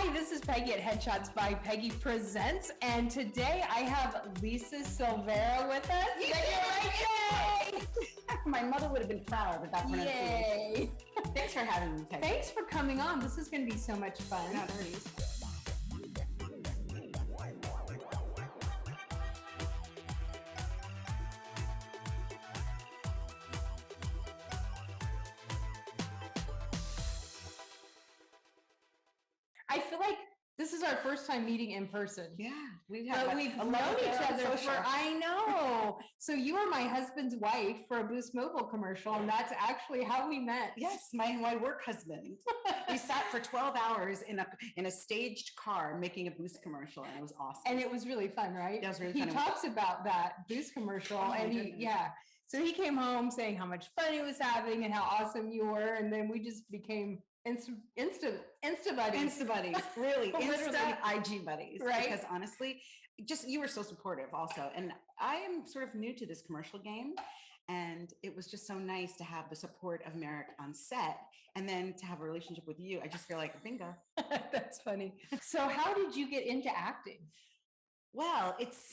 Hi, this is Peggy at Headshots by Peggy Presents, and today I have Lisa Silvera with us. Yay! My mother would have been proud of that pronunciation. Yay! Thanks for having me, Peggy. Thanks for coming on. This is going to be so much fun. No worries. I feel like this is our first time meeting in person. Yeah, We've known each other for, I know. So you were my husband's wife for a Boost Mobile commercial, and that's actually how we met. Yes, my work husband. We sat for 12 hours in a staged car making a Boost commercial, and it was awesome. And it was really fun, right? That was really he fun. He talks about that Boost commercial, and so he came home saying how much fun he was having and how awesome you were, and then we just became Insta buddies. Insta buddies, really. Literally. Insta IG buddies. Right. Because honestly, just you were so supportive also. And I am sort of new to this commercial game. And it was just so nice to have the support of Merrick on set. And then to have a relationship with you, I just feel like bingo. That's funny. So how did you get into acting? Well, it's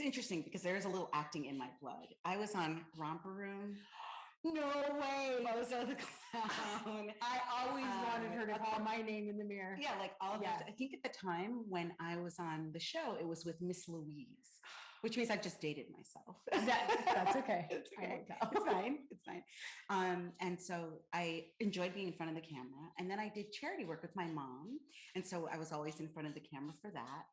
interesting because there is a little acting in my blood. I was on Romper Room. No way. Bozo the Clown. I always wanted her to call my name in the mirror. Yeah, like all of I think at the time when I was on the show, it was with Miss Louise, which means I've just dated myself. That's okay. It's okay. It's fine. It's fine. And so I enjoyed being in front of the camera. And then I did charity work with my mom. And so I was always in front of the camera for that.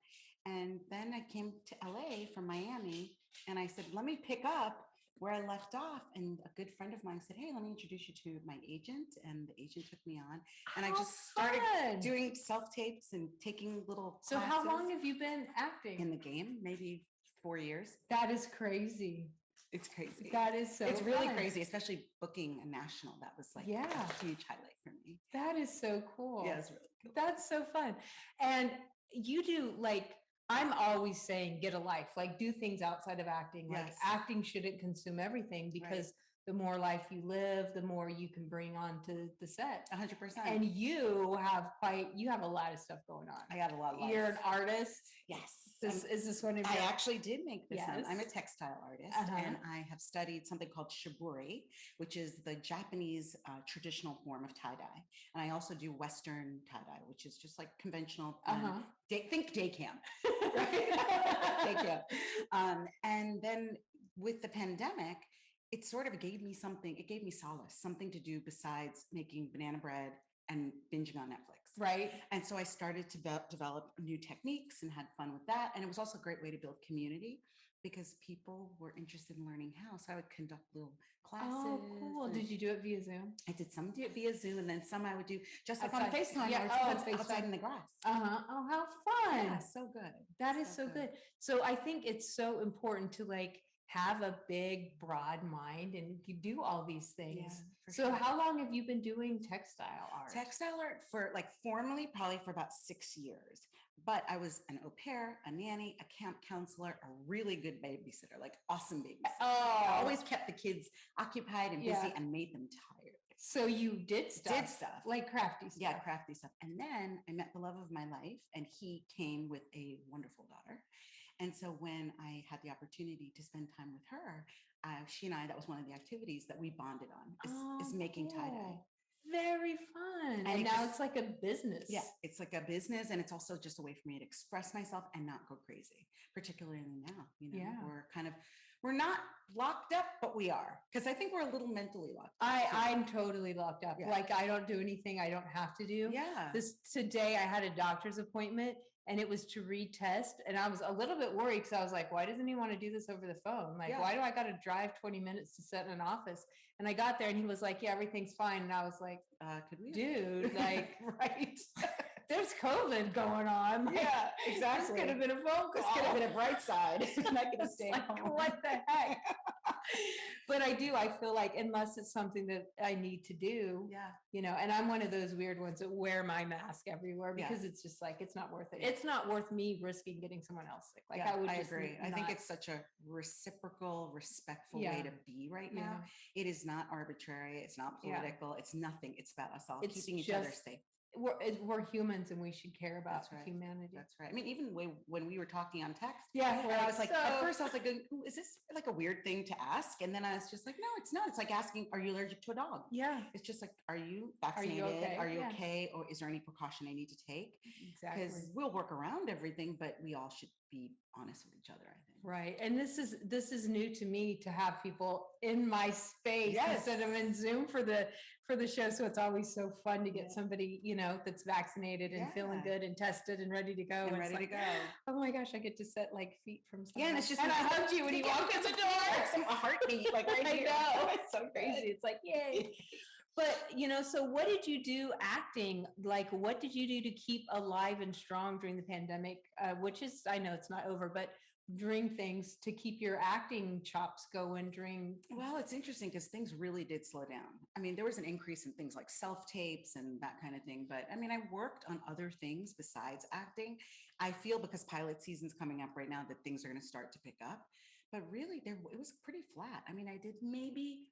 And then I came to LA from Miami and I said, let me pick up where I left off. And a good friend of mine said, hey, let me introduce you to my agent. And the agent took me on. And I just started doing self-tapes and taking little So how long have you been acting? In the game? Maybe 4 years. That is crazy. It's crazy. That is so It's really fun. crazy, especially booking a national. That was like a huge highlight for me. That is so cool. Yeah, it's really cool. That's so fun. And you do I'm always saying get a life, do things outside of acting. Yes. Acting shouldn't consume everything because the more life you live, the more you can bring onto the set. 100%. And you have a lot of stuff going on. I got a lot of life. You're an artist. Yes. Is this one of your... I actually did make this. Yes. I'm a textile artist and I have studied something called shibori, which is the Japanese traditional form of tie-dye. And I also do Western tie-dye, which is just like conventional, think day camp. Day camp. And then with the pandemic, it sort of gave me something, it gave me solace, something to do besides making banana bread and binging on Netflix. Right. And so I started to develop new techniques and had fun with that. And it was also a great way to build community because people were interested in learning how. So I would conduct little classes. Oh, cool. Did you do it via Zoom? I did some do it via Zoom and then some I would do just like on Outside. FaceTime outside in the grass. Oh, how fun. Yeah, so good. That is so good. So I think it's so important to have a big, broad mind and you do all these things. Yeah, so how long have you been doing textile art? Textile art for formally probably for about 6 years. But I was an au pair, a nanny, a camp counselor, a really good babysitter, awesome babysitter. Oh, I always kept the kids occupied and busy and made them tired. So you did stuff. Like crafty stuff. Yeah, crafty stuff. And then I met the love of my life and he came with a wonderful daughter. And so when I had the opportunity to spend time with her, she and I, that was one of the activities that we bonded on, is making tie-dye. Very fun. And now it's like a business. Yeah, it's like a business. And it's also just a way for me to express myself and not go crazy, particularly now, we're not locked up, but we are. Because I think we're a little mentally locked up. I'm totally locked up. Yeah. I don't do anything I don't have to do. Yeah. Today I had a doctor's appointment and it was to retest. And I was a little bit worried because I was like, why doesn't he want to do this over the phone? Why do I got to drive 20 minutes to sit in an office? And I got there and he was like, yeah, everything's fine. And I was like, could we? Dude, right. There's COVID going on. Yeah, exactly. This could have been a phone call. This could have been a bright side. I'm not going to stay home. What the heck? But I feel like unless it's something that I need to do, and I'm one of those weird ones that wear my mask everywhere because it's just it's not worth it. It's not worth me risking getting someone else sick. I agree. I think it's such a reciprocal, respectful way to be right now. It is not arbitrary. It's not political. It's nothing. It's about us all keeping each other safe. we're humans and we should care about humanity. That's right. I mean, even when we were talking on text, yeah, where I was like, at first I was like, "Ooh, is this like a weird thing to ask?" And then I was just like, no, it's not. It's like asking, are you allergic to a dog? Yeah. It's just like, are you vaccinated? Are you yeah. okay? Or is there any precaution I need to take? Exactly. Because we'll work around everything, but we all should be honest with each other, I think. Right. And this is new to me, to have people in my space instead of in Zoom for the show. So it's always so fun to get somebody, that's vaccinated and feeling good and tested and ready to go. And ready to go. Oh my gosh, I get to set like feet from someone. Yeah, and it's just and I hugged you when you walked in the door. A heartbeat, like right here. I know. It's so crazy. It's like, yay. But, so what did you do acting? Like, what did you do to keep alive and strong during the pandemic? Which is, I know it's not over, but doing things to keep your acting chops going during. Well, it's interesting because things really did slow down. I mean, there was an increase in things like self-tapes and that kind of thing. But I mean, I worked on other things besides acting. I feel because pilot season's coming up right now that things are going to start to pick up. But really, it was pretty flat. I mean, I did maybe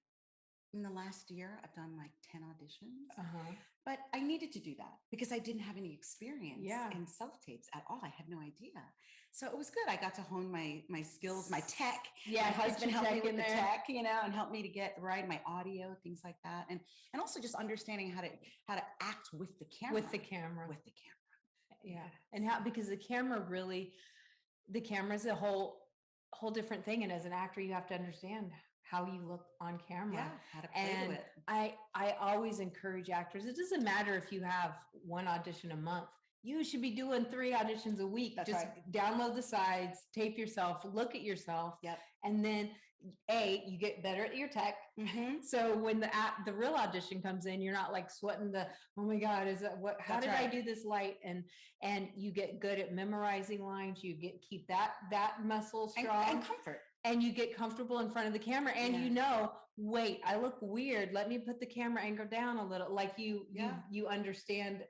in the last year, I've done like 10 auditions, but I needed to do that because I didn't have any experience in self-tapes at all. I had no idea. So it was good. I got to hone my skills, my tech. Yeah, my husband helped me with the tech, and helped me to get right, my audio, things like that. And also just understanding how to act with the camera. With the camera. Yeah. And because the camera is a whole different thing. And as an actor, you have to understand how you look on camera. Yeah, how to play to it. I always encourage actors. It doesn't matter if you have one audition a month. You should be doing 3 auditions a week. That's just download the sides, tape yourself, look at yourself. Yep. And then you get better at your tech. So when the real audition comes in, you're not like sweating oh my God, how did I do this light? And you get good at memorizing lines. You keep that muscle strong. And comfort. And you get comfortable in front of the camera and wait, I look weird. Let me put the camera angle down a little. Like you understand.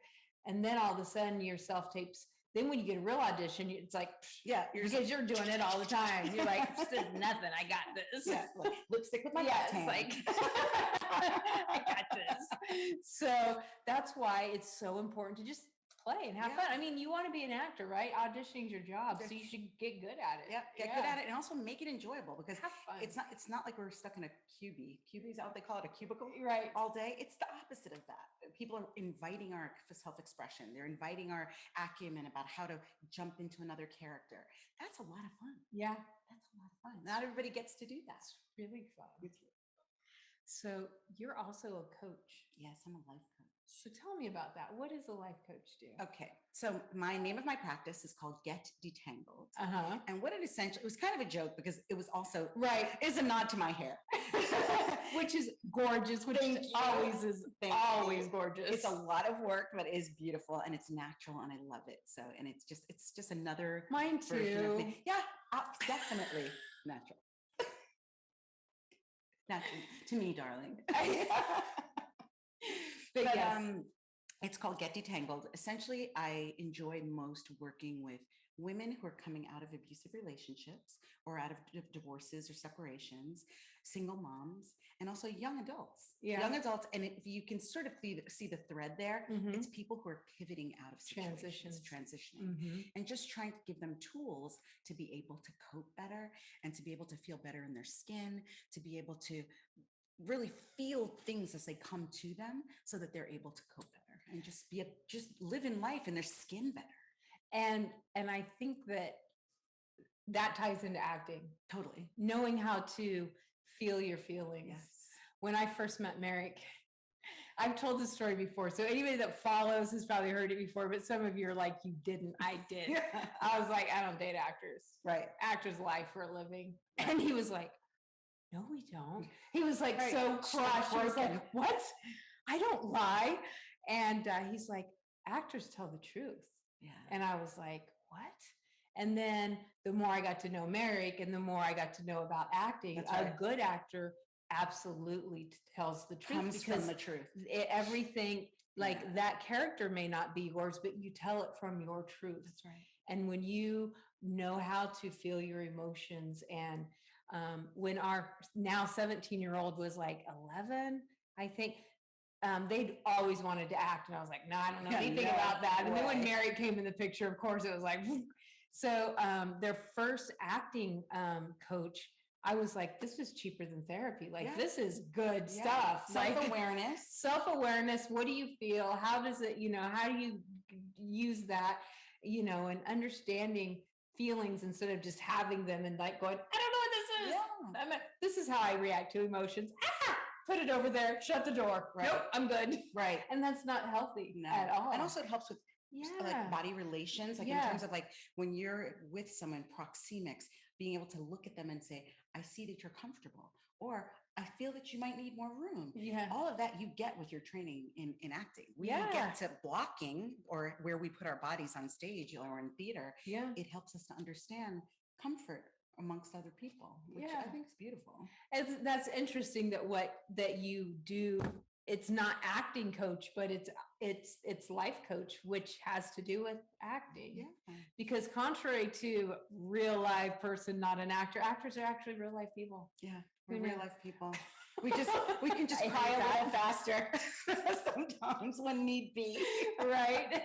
And then all of a sudden your self-tapes, then when you get a real audition, it's like, because you're doing it all the time. You're like, this is nothing. I got this. Yeah, like, lipstick with my left hand. Like, I got this. So that's why it's so important to just play and have fun. I mean, you want to be an actor, right? Auditioning is your job, so you should get good at it. Get good at it, and also make it enjoyable because it's not like we're stuck in a cubie. Cubie is what they call it, a cubicle, right? All day. It's the opposite of that. People are inviting our self-expression. They're inviting our acumen about how to jump into another character. That's a lot of fun. Yeah, that's a lot of fun. Not everybody gets to do that. It's really fun. So you're also a coach. Yes, I'm a life coach. So tell me about that. What does a life coach do? Okay. So my name of my practice is called Get Detangled. And what it essentially, it was kind of a joke because it was also, is a nod to my hair. Which is gorgeous, which always gorgeous. It's a lot of work, but it is beautiful and it's natural and I love it. So, and it's just another mine too. Yeah, definitely natural. Natural to me, darling. But it's called Get Detangled. Essentially, I enjoy most working with women who are coming out of abusive relationships or out of divorces or separations, single moms, and also young adults. Young adults, and if you can sort of see the thread there, it's people who are pivoting out of situations, transitioning, and just trying to give them tools to be able to cope better and to be able to feel better in their skin, to be able to really feel things as they come to them so that they're able to cope better and just live in life in their skin better. And I think that ties into acting. Totally. Knowing how to feel your feelings. Yes. When I first met Merrick, I've told this story before, so anybody that follows has probably heard it before, but some of you are like, you didn't. I did. I was like, I don't date actors. Right. Actors lie for a living. And he was like, no, we don't. He was like so crushed. I was like, what? I don't lie. And he's like, actors tell the truth. Yeah. And I was like, what? And then the more I got to know Merrick and the more I got to know about acting, a good actor absolutely tells the truth. Comes from the truth. Everything, like that character may not be yours, but you tell it from your truth. That's right. And when you know how to feel your emotions, and when our now 17-year-old was like 11, I think, they'd always wanted to act. And I was like, no, I don't know anything about that. And then when Mary came in the picture, of course, it was like, so their first acting coach, I was like, this is cheaper than therapy. Like, this is good stuff. Self-awareness. Self-awareness. What do you feel? How does it, how do you use that, and understanding feelings instead of just having them and like going, I don't know what this is. Yeah. This is how I react to emotions. Put it over there, shut the door. Right. Nope, I'm good. Right. And that's not healthy at all. And also it helps with like body relations, like in terms of like when you're with someone, proxemics, being able to look at them and say, I see that you're comfortable, or I feel that you might need more room. Yeah. All of that you get with your training in acting. We get to blocking, or where we put our bodies on stage or in theater. Yeah. It helps us to understand comfort amongst other people, which I think is beautiful. That's interesting that you do. It's not acting coach, but it's life coach, which has to do with acting. Yeah. Because contrary to real life person, not an actor, actors are actually real life people. Yeah, we're real life people. We can just cry a little faster sometimes when need be. Right.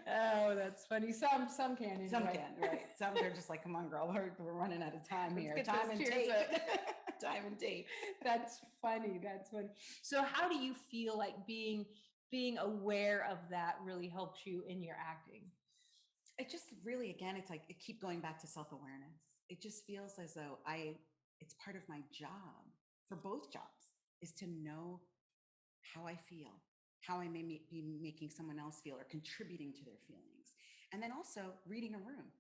Oh, that's funny. Some can. Anyway. Some can, right? Some they're just like, come on, girl, we're running out of time here. Time and tape. Time and tape. That's funny. That's funny. So, how do you feel like being aware of that really helps you in your acting? It just really, again, it's like it keep going back to self-awareness. It just feels as though it's part of my job for both jobs is to know how I feel, how I may be making someone else feel or contributing to their feelings. And then also reading a room,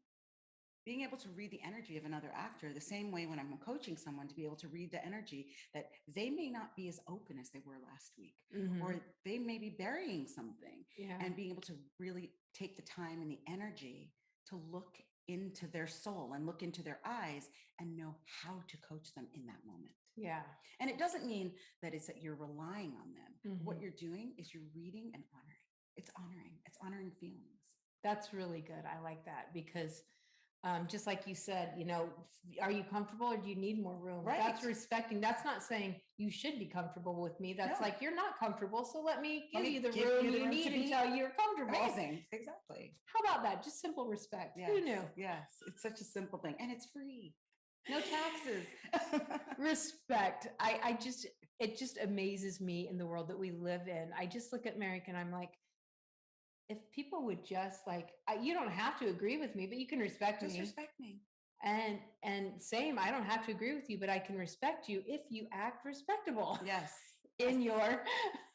being able to read the energy of another actor the same way when I'm coaching someone, to be able to read the energy that they may not be as open as they were last week, or they may be burying something, and being able to really take the time and the energy to look into their soul and look into their eyes and know how to coach them in that moment. Yeah. And it doesn't mean that it's that you're relying on them. What you're doing is you're reading and honoring. It's honoring feelings. That's really good. I like that because just like you said, are you comfortable or do you need more room? Right. That's respecting. That's not saying you should be comfortable with me. That's like, you're not comfortable. So let me give you the room you need until you're comfortable. Amazing. Exactly. How about that? Just simple respect. Yes. Who knew? Yes. It's such a simple thing and it's free. No taxes. Respect. It just amazes me in the world that we live in. I just look at Merrick and I'm like, if people would just like, you don't have to agree with me, but you can respect me. Just respect me. And same, I don't have to agree with you, but I can respect you if you act respectable. Yes.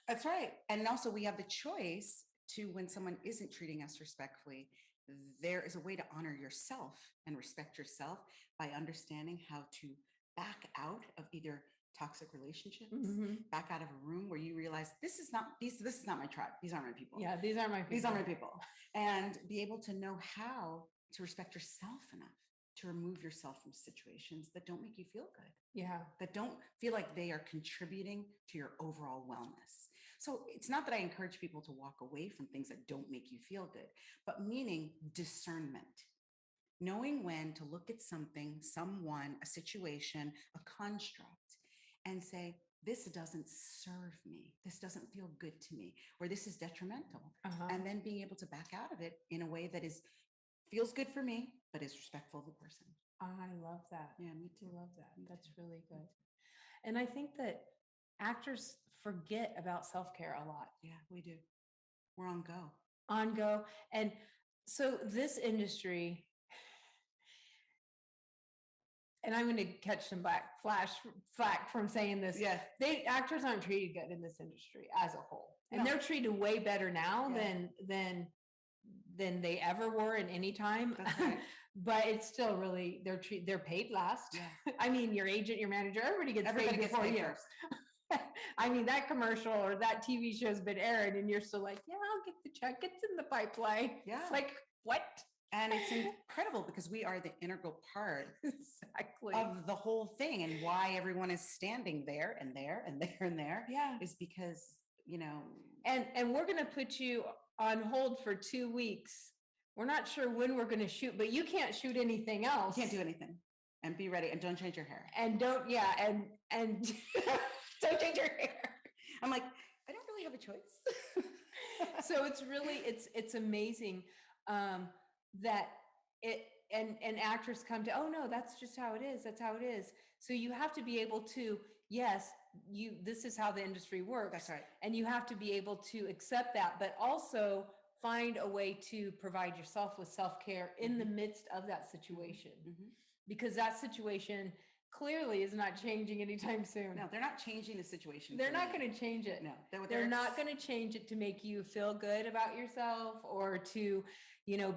That's right. And also we have the choice to, when someone isn't treating us respectfully, there is a way to honor yourself and respect yourself by understanding how to back out of either toxic relationships, back out of a room where you realize this is not my tribe. These aren't my people. Yeah, these aren't my people. These are my people. And be able to know how to respect yourself enough to remove yourself from situations that don't make you feel good. Yeah. That don't feel like they are contributing to your overall wellness. So it's not that I encourage people to walk away from things that don't make you feel good, but meaning discernment. Knowing when to look at something, someone, a situation, a construct, and say, this doesn't serve me. This doesn't feel good to me, or this is detrimental. And then being able to back out of it in a way that feels good for me, but is respectful of the person. I love that. Yeah, me too. Love that. That's really good. And I think that actors forget about self-care a lot. Yeah, we do. We're on go. On go. And so this industry, and I'm going to catch some flack from saying this. Yeah. Actors aren't treated good in this industry as a whole. And they're treated way better now than they ever were in any time. That's right. But it's still really, they're paid last. Yeah. I mean, your agent, your manager, everybody gets paid before you. I mean, that commercial or that TV show's been aired and you're still like, yeah, I'll get the check. It's in the pipeline. Yeah. It's like, what? And it's incredible because we are the integral part exactly of the whole thing, and why everyone is standing there and there and there and there. Yeah. Is because, and we're going to put you on hold for 2 weeks. We're not sure when we're going to shoot, but you can't shoot anything else. You can't do anything. And be ready, and don't change your hair. And don't, and don't change your hair. I'm like, I don't really have a choice. So it's really, it's amazing that and actors come to, oh no, that's just how it is. That's how it is. So you have to be able to, yes, this is how the industry works. That's right. And you have to be able to accept that, but also find a way to provide yourself with self-care in the midst of that situation. Because that situation clearly is not changing anytime soon. No, they're not changing the situation. They're not going to change it. No, they're not going to change it to make you feel good about yourself or to,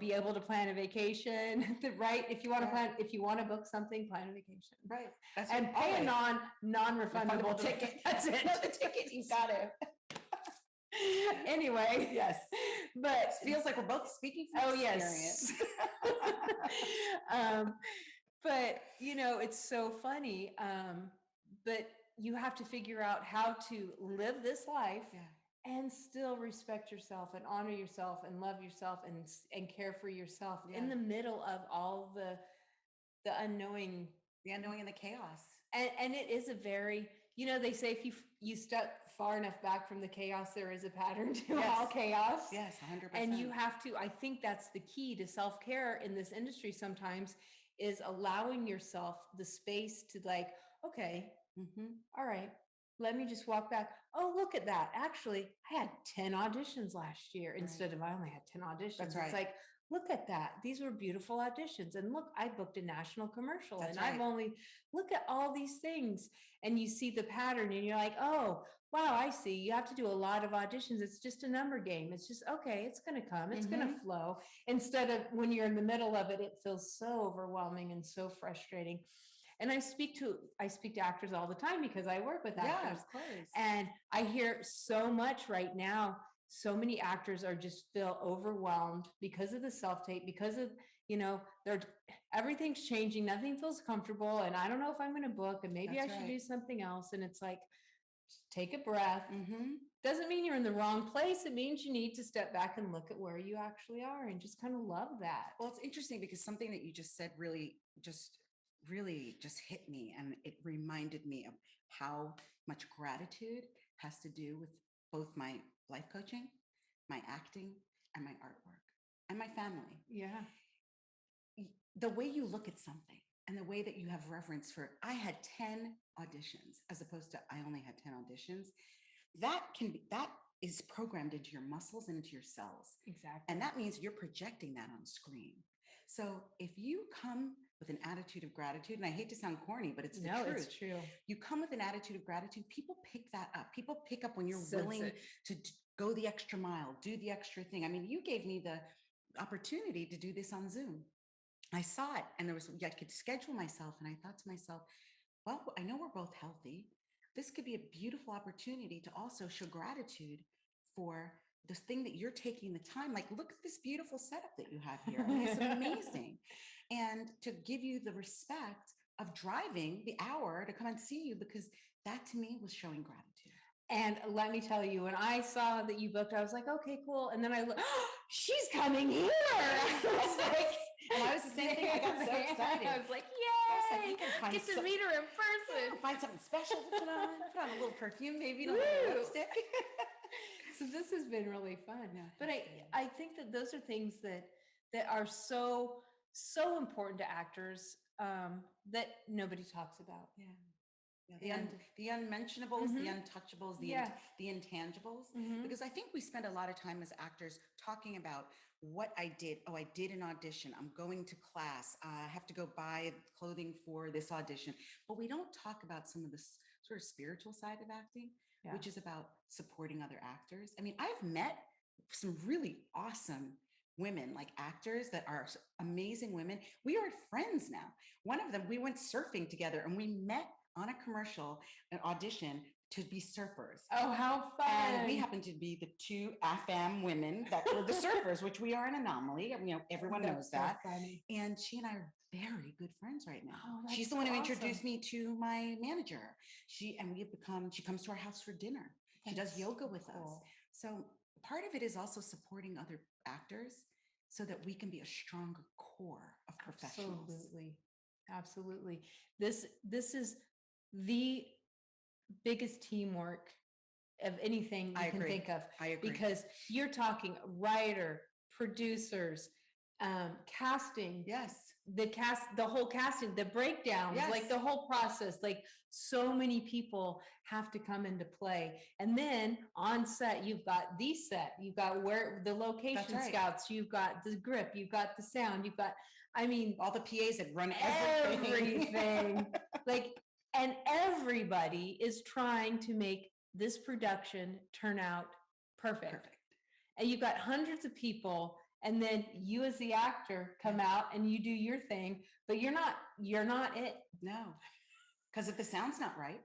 be able to plan a vacation, right? If you want to plan, if you want to book something, plan a vacation. Right. That's and pay a non-refundable ticket. That's it. The ticket, you got it. Anyway. Yes. But it feels like we're both speaking from experience. Yes. But, it's so funny. But you have to figure out how to live this life and still respect yourself and honor yourself and love yourself and care for yourself in the middle of all the unknowing. The unknowing and the chaos. And it is a very, they say if you step far enough back from the chaos, there is a pattern to all chaos. Yes, 100%. And you have to, I think that's the key to self-care in this industry sometimes, is allowing yourself the space to okay, all right, let me just walk back. Oh, look at that. Actually, I had 10 auditions last year instead of I only had 10 auditions. That's right. It's like, look at that. These were beautiful auditions. And look, I booked a national commercial. That's and right. I've only, look at all these things. And you see the pattern and you're like, oh, wow, I see. You have to do a lot of auditions. It's just a number game. It's just, okay, it's going to come. It's going to flow. Instead of when you're in the middle of it, it feels so overwhelming and so frustrating. And I speak to actors all the time because I work with actors. Yeah, of course. And I hear so much right now. So many actors feel overwhelmed because of the self-tape, because of, everything's changing. Nothing feels comfortable. And I don't know if I'm going to book and maybe I should do something else. And it's like, just take a breath. Doesn't mean you're in the wrong place. It means you need to step back and look at where you actually are and just kind of love that. Well, it's interesting because something that you just said really hit me, and it reminded me of how much gratitude has to do with both my life coaching, my acting, and my artwork, and my family. Yeah. The way you look at something and the way that you have reverence for, I had 10 auditions as opposed to I only had 10 auditions. That is programmed into your muscles and into your cells. Exactly. And that means you're projecting that on screen. So if you come with an attitude of gratitude, and I hate to sound corny, but it's the truth. It's true. You come with an attitude of gratitude, people pick that up. People pick up when you're willing to go the extra mile, do the extra thing. I mean, you gave me the opportunity to do this on Zoom. I saw it and I could schedule myself. And I thought to myself, well, I know we're both healthy. This could be a beautiful opportunity to also show gratitude for this thing that you're taking the time. Like, look at this beautiful setup that you have here. I mean, it's amazing. And to give you the respect of driving the hour to come and see you, because that to me was showing gratitude. And let me tell you, when I saw that you booked, I was like, okay, cool. And then I looked, oh, she's coming here. And I was the same thing. I got so excited. I was like, yay! Get to meet her in person. Find something special to put on a little perfume, maybe a little lipstick. So this has been really fun. But I think that those are things that are so important to actors that nobody talks about. The unmentionables, the untouchables, the intangibles. Because I think we spend a lot of time as actors talking about what I did. Oh, I did an audition. I'm going to class. I have to go buy clothing for this audition. But we don't talk about some of the sort of spiritual side of acting, which is about supporting other actors. I mean, I've met some really awesome women, like actors that are amazing women. We are friends now. One of them, we went surfing together and we met on a commercial, an audition to be surfers. Oh, how fun. And we happened to be the two AFAM women that were the surfers, which we are an anomaly. Everyone knows that. Funny. And she and I are very good friends right now. Oh, she's the one who introduced me to my manager. She comes to our house for dinner. She does yoga with us. So part of it is also supporting other actors so that we can be a stronger core of professionals. Absolutely. This is the biggest teamwork of anything you can think of. I agree. Because you're talking writer, producers, casting. Yes. The whole casting, the breakdowns, Yes. like the whole process, like so many people have to come into play. And then on set, you've got the set, you've got where the location scouts, you've got the grip, you've got the sound, you've got, I mean, all the PAs that run everything. Like, and everybody is trying to make this production turn out perfect. And you've got hundreds of people, and then you as the actor come out and you do your thing, but you're not it. No, because if the sound's not right,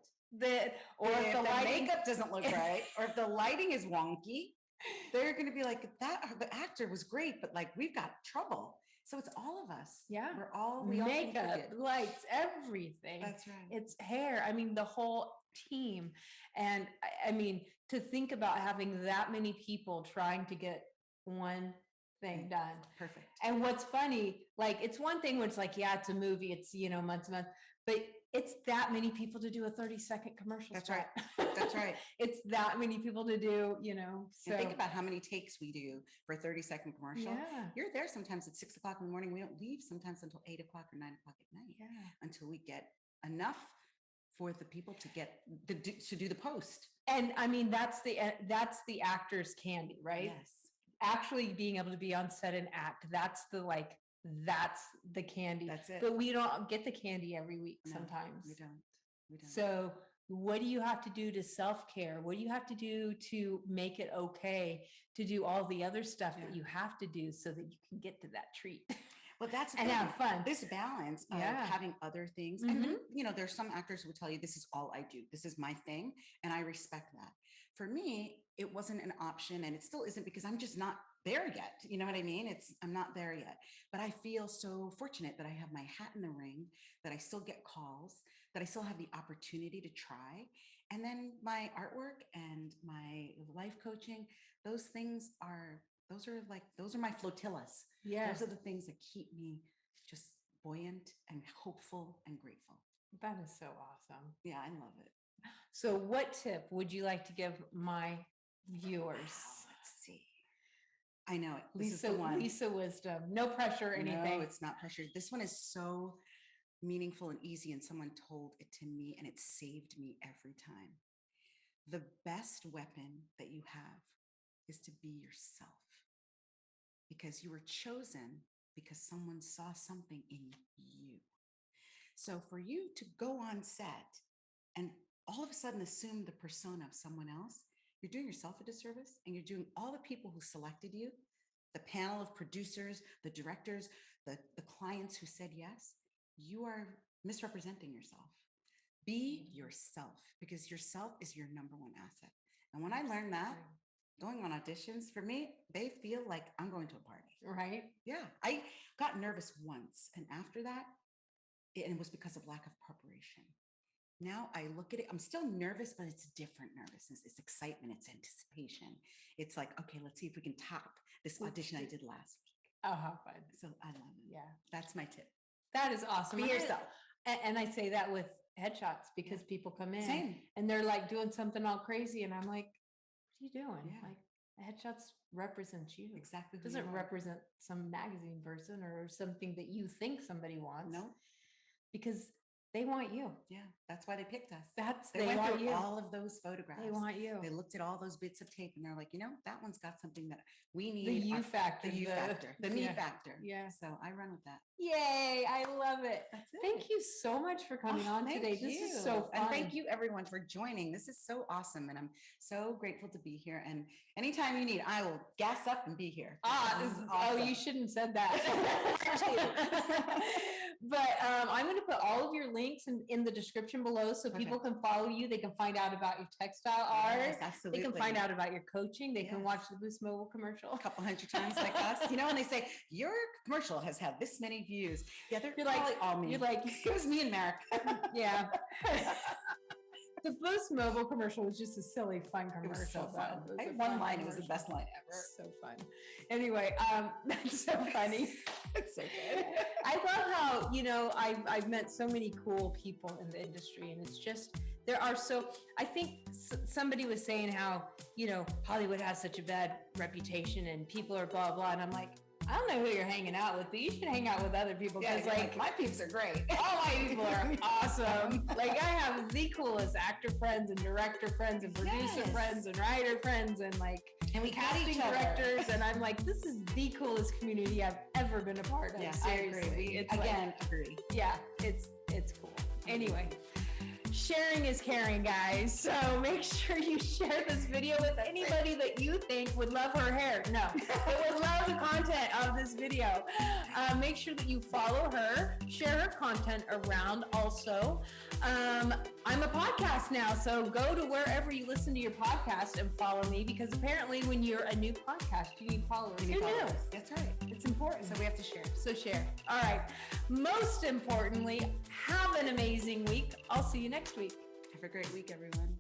or if the makeup doesn't look right, or if the lighting is wonky, they're going to be like, the actor was great, but like we've got trouble. So it's all of us. Yeah. We all makeup, lights, everything. That's right. It's hair. I mean, the whole team. And I mean, to think about having that many people trying to get one thing done. Perfect. And what's funny, like, it's one thing when it's like, yeah, it's a movie, it's, months, but it's that many people to do a 30-second commercial. That's right. That's right. It's that many people to do, so. And think about how many takes we do for a 30-second commercial. Yeah. You're there sometimes at 6 o'clock in the morning. We don't leave sometimes until 8 o'clock or 9 o'clock at night. Yeah. Until we get enough for the people to do the post. And I mean, that's the actor's candy, right? Yes. Actually being able to be on set and act, that's the candy. That's it. But we don't get the candy every week. No, sometimes we don't. So what do you have to do to self-care? What do you have to do to make it okay to do all the other stuff that you have to do so that you can get to that treat? Well, that's and have fun. This balance of having other things. Mm-hmm. And then, there's some actors who will tell you, this is all I do. This is my thing. And I respect that. For me, it wasn't an option, and it still isn't, because I'm just not there yet. You know what I mean? I'm not there yet. But I feel so fortunate that I have my hat in the ring, that I still get calls, that I still have the opportunity to try. And then my artwork and my life coaching, those are my flotillas. Yeah. Those are the things that keep me just buoyant and hopeful and grateful. That is so awesome. Yeah, I love it. So what tip would you like to give my viewers? Wow, let's see. I know it. Lisa wisdom. No pressure or anything. No, it's not pressure. This one is so meaningful and easy, and someone told it to me, and it saved me every time. The best weapon that you have is to be yourself, because you were chosen because someone saw something in you. So for you to go on set and all of a sudden assume the persona of someone else, you're doing yourself a disservice, and you're doing all the people who selected you, the panel of producers, the directors, the clients who said yes. You are misrepresenting yourself. Be yourself, because yourself is your number one asset. And when I learned that, going on auditions, for me, they feel like I'm going to a party. Right? Yeah. I got nervous once, and after that, it was because of lack of preparation. Now I look at it, I'm still nervous, but it's different nervousness. It's excitement, it's anticipation. It's like, okay, let's see if we can top this audition I did last week. Oh, how fun. So I love it. Yeah. That's my tip. That is awesome. Be yourself. And I say that with headshots, because people come in and they're like doing something all crazy. And I'm like, what are you doing? Yeah. Like, headshots represents you. Exactly. It doesn't represent some magazine person or something that you think somebody wants. No. Because they want you. Yeah, that's why they picked us. They went want through you. all of those photographs. They want you. They looked at all those bits of tape, and they're like, that one's got something that we need. The you factor. The you factor. The me factor. Yeah. So I run with that. Yay. I love it. That's it. Thank you so much for coming on today. This is so fun. And thank you everyone for joining. This is so awesome. And I'm so grateful to be here. And anytime you need, I will gas up and be here. This is awesome. Oh, you shouldn't have said that. But I'm going to put all of your links in the description below, so people can follow you. They can find out about your textile art. Yes, absolutely. They can find out about your coaching. They can watch the Boost Mobile commercial a couple hundred times like us. And they say, your commercial has had this many views. Yeah, you're like, all me. You're like, it was me and Merrick. Yeah. The Boost Mobile commercial was just a silly, fun commercial. It was so fun. I had one line. It was the best line ever. So fun. Anyway, that's so funny. It's so good. I love how, I've met so many cool people in the industry, and it's just there are I think somebody was saying how, Hollywood has such a bad reputation and people are blah, blah. And I'm like, I don't know who you're hanging out with, but you should hang out with other people because my peeps are great. All my people are awesome. Like I have the coolest actor friends and director friends and producer friends and writer friends and we casting directors. And I'm like, this is the coolest community I've ever been a part of. Yeah, seriously. I agree. It's agree. Yeah, it's cool. Anyway. Sharing is caring, guys. So make sure you share this video with anybody that you think would love her hair. No, that would love the content of this video. Make sure that you follow her, share her content around also. I'm a podcast now, so go to wherever you listen to your podcast and follow me because apparently when you're a new podcast, you need followers. You're new. That's right. It's important. So we have to share. So share. All right. Most importantly, have an amazing week. I'll see you next week. Have a great week, everyone.